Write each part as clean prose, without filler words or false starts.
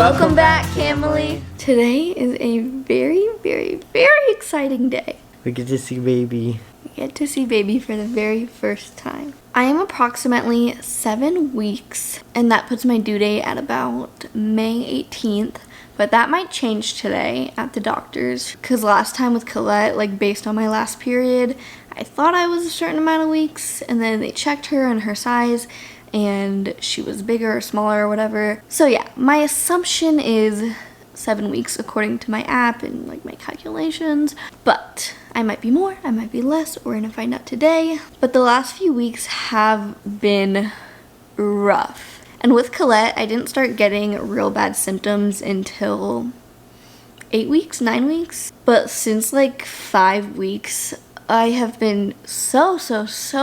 Welcome back, Camily. Today is a very, very, very exciting day. We get to see baby. We get to see baby for the very first time. I am approximately 7 weeks, and that puts my due date at about May 18th. But that might change today at the doctor's, because last time with Collette, like based on my last period, I thought I was a certain amount of weeks, and then they checked her and her size, and she was bigger or smaller or whatever. So yeah, my assumption is 7 weeks according to my app and like my calculations, but I might be more, I might be less. We're gonna find out today. But the last few weeks have been rough. And with Collette, I didn't start getting real bad symptoms until 8 weeks, 9 weeks. But since like 5 weeks, I have been so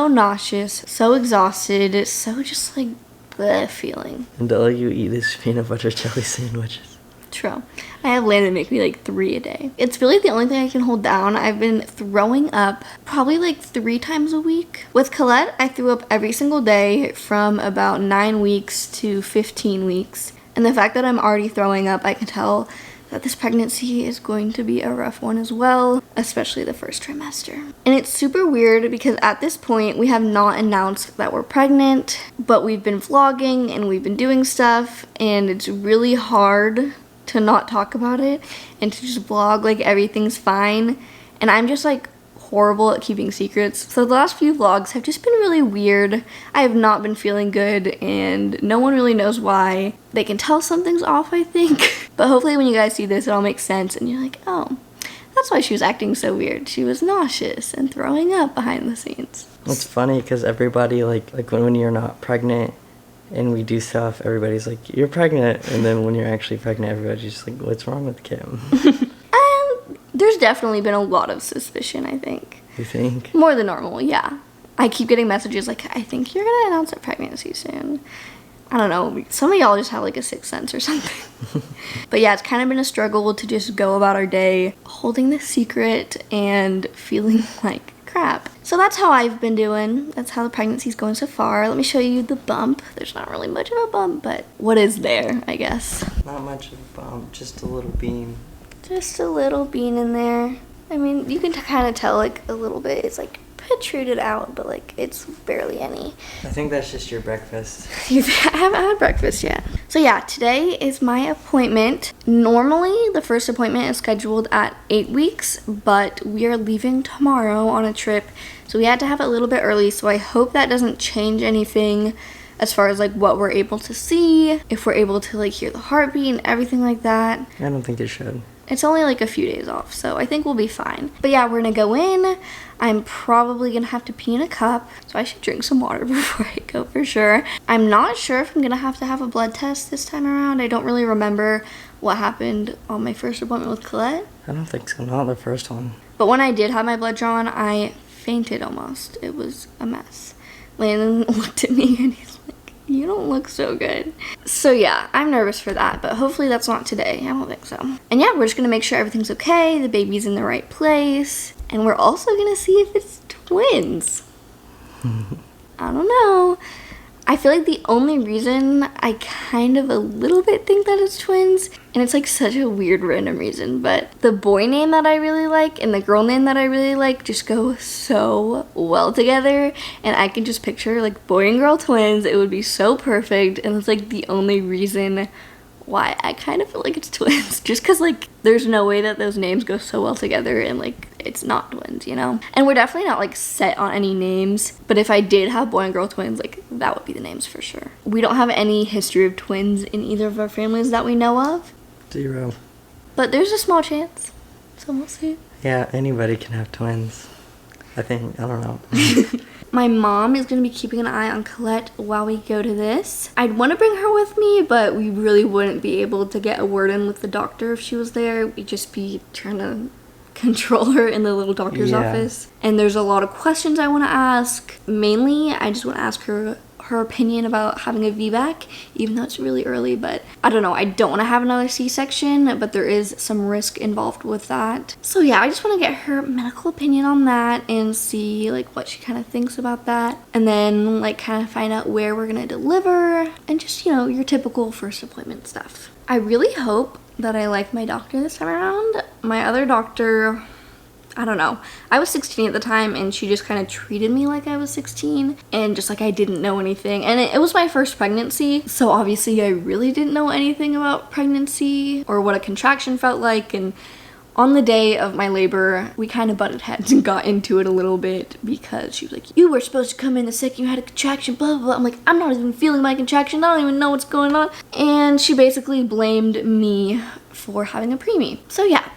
nauseous, so exhausted, so just like bleh feeling. And all you eat is peanut butter jelly sandwiches. True. I have Landon make me like 3 a day. It's really the only thing I can hold down. I've been throwing up probably like 3 times a week. With Collette, I threw up every single day from about 9 weeks to 15 weeks. And the fact that I'm already throwing up, I can tell that this pregnancy is going to be a rough one as well, especially the first trimester. And it's super weird because at this point, we have not announced that we're pregnant, but we've been vlogging and we've been doing stuff, and it's really hard to not talk about it and to just vlog like everything's fine. And I'm just like horrible at keeping secrets. So the last few vlogs have just been really weird. I have not been feeling good and no one really knows why. They can tell something's off, I think. But hopefully when you guys see this, it all makes sense and you're like, oh, that's why she was acting so weird. She was nauseous and throwing up behind the scenes. It's funny because everybody like when you're not pregnant and we do stuff, everybody's like, you're pregnant. And then when you're actually pregnant, everybody's just like, what's wrong with Kim? There's definitely been a lot of suspicion, I think. You think? More than normal, yeah. I keep getting messages like, I think you're going to announce a pregnancy soon. I don't know. Some of y'all just have like a sixth sense or something. But yeah, it's kind of been a struggle to just go about our day holding this secret and feeling like crap. So that's how I've been doing. That's how the pregnancy's going so far. Let me show you the bump. There's not really much of a bump, but what is there, I guess. Not much of a bump, just a little bean. Just a little bean in there. I mean, you can kind of tell like a little bit. It's like protruded out, but like it's barely any. I think that's just your breakfast. I haven't had breakfast yet. So yeah, today is my appointment. Normally, the first appointment is scheduled at 8 weeks, but we are leaving tomorrow on a trip, so we had to have it a little bit early, so I hope that doesn't change anything as far as like what we're able to see, if we're able to like hear the heartbeat and everything like that. I don't think it should. It's only like a few days off, so I think we'll be fine. But yeah, we're gonna go in. I'm probably gonna have to pee in a cup, so I should drink some water before I go for sure. I'm not sure if I'm gonna have a blood test this time around. I don't really remember what happened on my first appointment with Collette. I don't think so, not the first one. But when I did have my blood drawn, I fainted almost. It was a mess. Landon looked at me and he's like, you don't look so good. So yeah, I'm nervous for that, but hopefully that's not today. I don't think so. And yeah, we're just gonna make sure everything's okay, the baby's in the right place, and we're also gonna see if it's twins. I don't know. I feel like the only reason I kind of a little bit think that it's twins, and it's like such a weird random reason, but the boy name that I really like and the girl name that I really like just go so well together, and I can just picture like boy and girl twins. It would be so perfect, and it's like the only reason why I kind of feel like it's twins, just because like there's no way that those names go so well together and like it's not twins, you know? And we're definitely not like set on any names, but if I did have boy and girl twins, like that would be the names for sure. We don't have any history of twins in either of our families that we know of. 0. But there's a small chance, so we'll see. Yeah, anybody can have twins. I think, I don't know. My mom is going to be keeping an eye on Collette while we go to this. I'd want to bring her with me, but we really wouldn't be able to get a word in with the doctor if she was there. We'd just be trying to control her in the little doctor's office. And there's a lot of questions I want to ask. Mainly, I just want to ask her her opinion about having a VBAC, even though it's really early. But I don't know, I don't want to have another C-section, but there is some risk involved with that. So yeah, I just want to get her medical opinion on that and see like what she kind of thinks about that, and then like kind of find out where we're gonna deliver and just, you know, your typical first appointment stuff. I really hope that I like my doctor this time around. My other doctor, I don't know. I was 16 at the time, and she just kind of treated me like I was 16 and just like I didn't know anything. And it was my first pregnancy, so obviously I really didn't know anything about pregnancy or what a contraction felt like. And on the day of my labor, we kind of butted heads and got into it a little bit because she was like, you were supposed to come in the second you had a contraction, blah, blah, blah. I'm like, I'm not even feeling my contraction. I don't even know what's going on. And she basically blamed me for having a preemie. So yeah,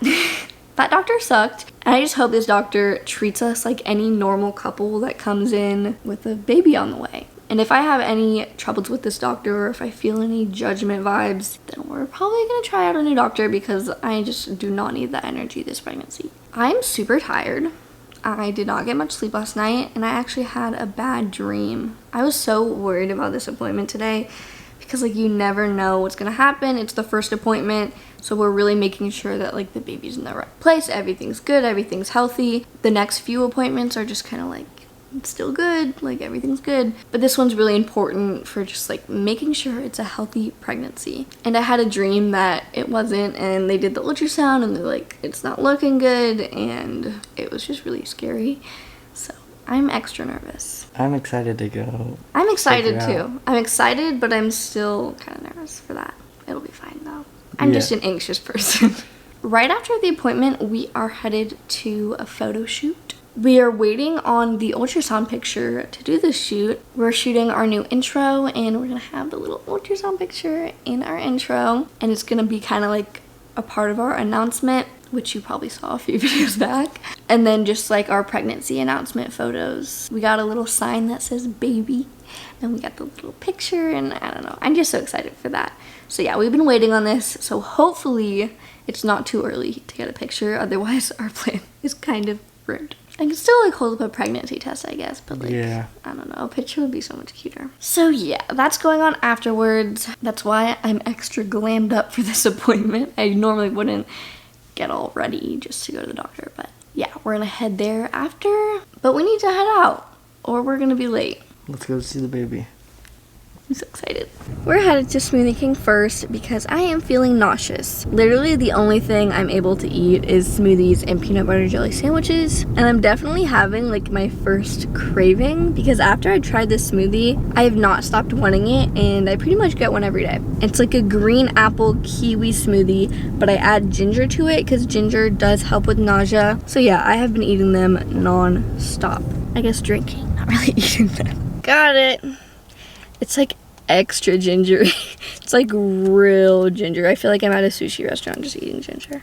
that doctor sucked. And I just hope this doctor treats us like any normal couple that comes in with a baby on the way. And if I have any troubles with this doctor, or if I feel any judgment vibes, then we're probably gonna try out a new doctor because I just do not need that energy this pregnancy. I'm super tired. I did not get much sleep last night, and I actually had a bad dream. I was so worried about this appointment today because like you never know what's gonna happen. It's the first appointment, so we're really making sure that like the baby's in the right place, everything's good, everything's healthy. The next few appointments are just kind of like, it's still good, like everything's good. But this one's really important for just like making sure it's a healthy pregnancy. And I had a dream that it wasn't, and they did the ultrasound and they're like, it's not looking good, and it was just really scary. So I'm extra nervous. I'm excited to go. I'm excited too. I'm excited, but I'm still kind of nervous for that. It'll be fine though. I'm just an anxious person. Right after the appointment, we are headed to a photo shoot. We are waiting on the ultrasound picture to do the shoot. We're shooting our new intro, and we're gonna have the little ultrasound picture in our intro, and it's gonna be kind of like a part of our announcement, which you probably saw a few videos back. And then just like our pregnancy announcement photos. We got a little sign that says baby, and we got the little picture, and I don't know. I'm just so excited for that. So yeah, we've been waiting on this, so hopefully it's not too early to get a picture. Otherwise, our plan is kind of ruined. I can still like hold up a pregnancy test, I guess, but like, yeah. I don't know, a picture would be so much cuter. So yeah, that's going on afterwards. That's why I'm extra glammed up for this appointment. I normally wouldn't get all ready just to go to the doctor, but yeah, we're gonna head there after, but we need to head out or we're gonna be late. Let's go see the baby. I'm so excited. We're headed to Smoothie King first because I am feeling nauseous. Literally the only thing I'm able to eat is smoothies and peanut butter jelly sandwiches. And I'm definitely having like my first craving because after I tried this smoothie, I have not stopped wanting it, and I pretty much get one every day. It's like a green apple kiwi smoothie, but I add ginger to it because ginger does help with nausea. So yeah, I have been eating them non-stop. I guess drinking, not really eating them. Got it. It's like extra ginger. It's like real ginger. I feel like I'm at a sushi restaurant just eating ginger.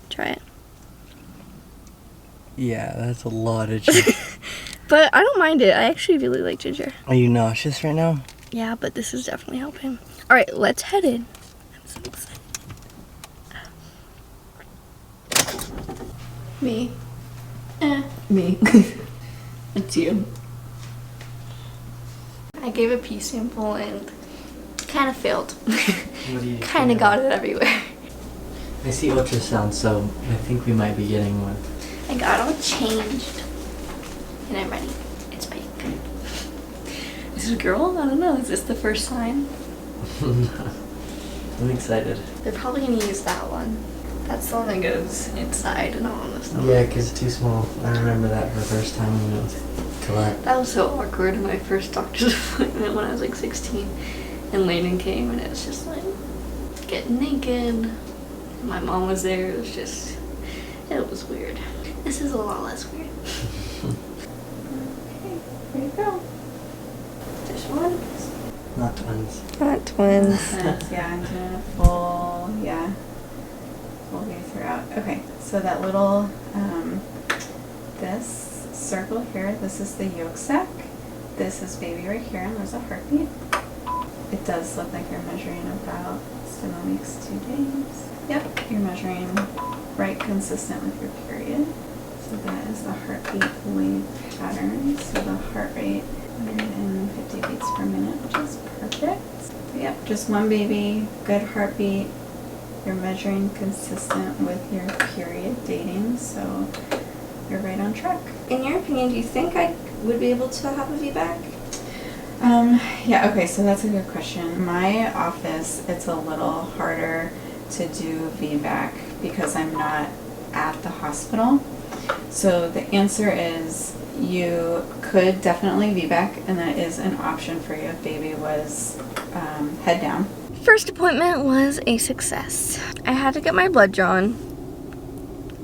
Try it. Yeah, that's a lot of ginger. But I don't mind it. I actually really like ginger. Are you nauseous right now? Yeah, but this is definitely helping. All right, let's head in. I'm so excited. Me. Me. It's you. I gave a pee sample and kind of failed. Kind of got it everywhere. I see ultrasound, so I think we might be getting one. I got all changed. And I'm ready. It's pink. Is it a girl? I don't know. Is this the first sign? I'm excited. They're probably going to use that one. That's the one that goes inside and all this stuff. Yeah, because it's too small. I remember that for the first time when it was Collette. That was so awkward in my first doctor's appointment when I was like 16. And Landon came and it was just like, getting naked. My mom was there. It was just, it was weird. This is a lot less weird. Okay, here you go. Just one. Not twins. Not twins. Yeah, I'm doing a full, full way throughout. Okay, so that little, this circle here, this is the yolk sac. This is baby right here, and there's a heartbeat. It does look like you're measuring about 7 weeks, 2 days. Yep, you're measuring right consistent with your period. So that is the heartbeat wave pattern. So the heart rate, 150 beats per minute. just one baby, good heartbeat. You're measuring consistent with your period dating, so you're right on track. In your opinion, do you think I would be able to have a VBAC? Yeah, okay, so that's a good question. My office, it's a little harder to do VBAC because I'm not at the hospital. So the answer is you could definitely VBAC, and that is an option for you if baby was head down. First appointment was a success. I had to get my blood drawn.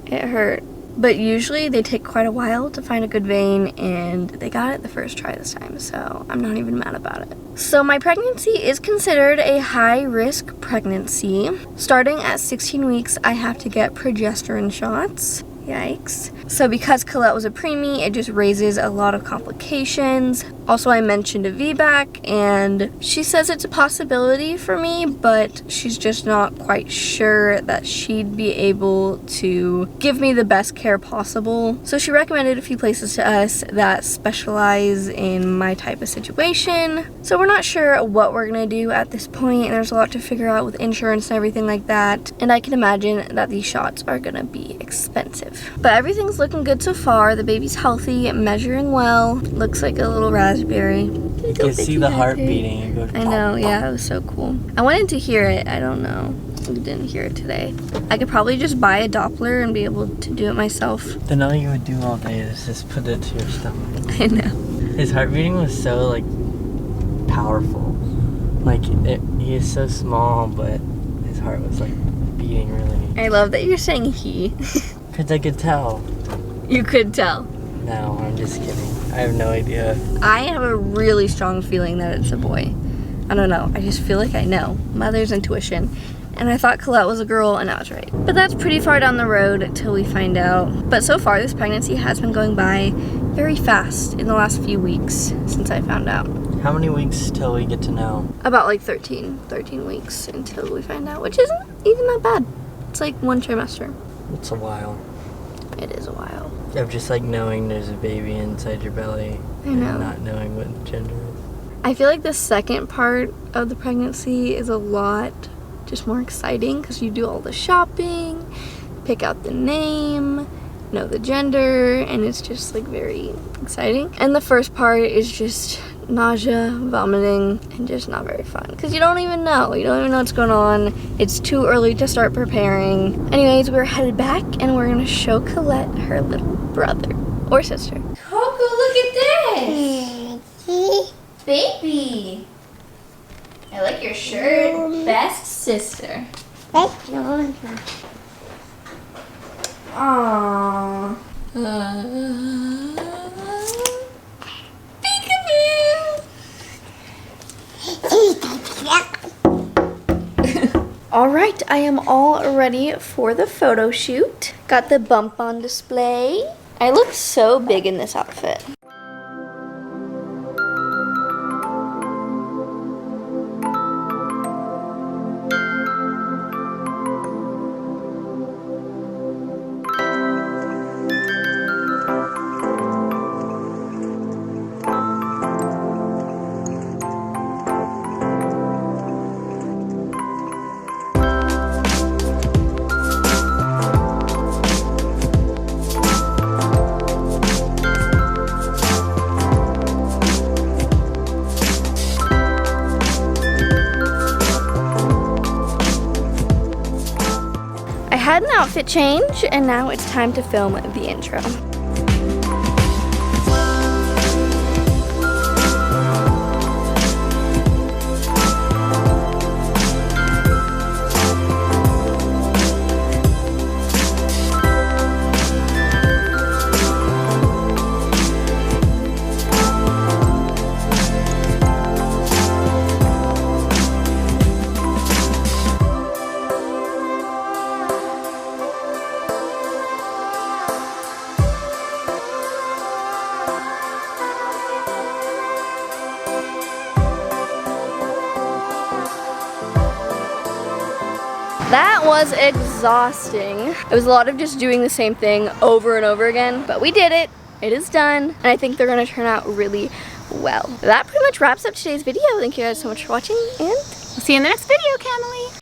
It hurt. But usually they take quite a while to find a good vein, and they got it the first try this time, so I'm not even mad about it. So my pregnancy is considered a high-risk pregnancy. Starting at 16 weeks, I have to get progesterone shots. Yikes. So because Collette was a preemie, it just raises a lot of complications. Also, I mentioned a VBAC, and she says it's a possibility for me, but she's just not quite sure that she'd be able to give me the best care possible. So she recommended a few places to us that specialize in my type of situation. So we're not sure what we're gonna do at this point, and there's a lot to figure out with insurance and everything like that. And I can imagine that these shots are gonna be expensive. But everything's looking good so far. The baby's healthy, measuring well. Looks like a little raspberry. You can see the heart beating. I know, yeah, it was so cool. I wanted to hear it. I don't know. We didn't hear it today. I could probably just buy a Doppler and be able to do it myself. Then all you would do all day is just put it to your stomach. I know. His heart beating was so, like, powerful. Like, he is so small, but his heart was, like, beating really. I love that you're saying he. Because I could tell. You could tell. No, I'm just kidding. I have no idea. I have a really strong feeling that it's a boy. I don't know. I just feel like I know. Mother's intuition. And I thought Collette was a girl, and I was right. But that's pretty far down the road until we find out. But so far, this pregnancy has been going by very fast in the last few weeks since I found out. How many weeks till we get to know? About like 13 weeks until we find out, which isn't even that bad. It's like one trimester. It's a while. It is a while. Of just like knowing there's a baby inside your belly. I know. And not knowing what gender is. I feel like the second part of the pregnancy is a lot just more exciting because you do all the shopping, pick out the name, know the gender, and it's just like very exciting. And the first part is just nausea, vomiting, and just not very fun because you don't even know what's going on. It's too early to start preparing. Anyways, we're headed back and we're gonna show Collette her little brother or sister. Coco, look at this! Baby! I like your shirt. Best sister. Aww. All right, I am all ready for the photo shoot. Got the bump on display. I look so big in this outfit. I had an outfit change, and now it's time to film the intro. That was exhausting. It was a lot of just doing the same thing over and over again, but we did it. It is done, and I think they're gonna turn out really well. That pretty much wraps up today's video. Thank you guys so much for watching, and We'll see you in the next video, Camille.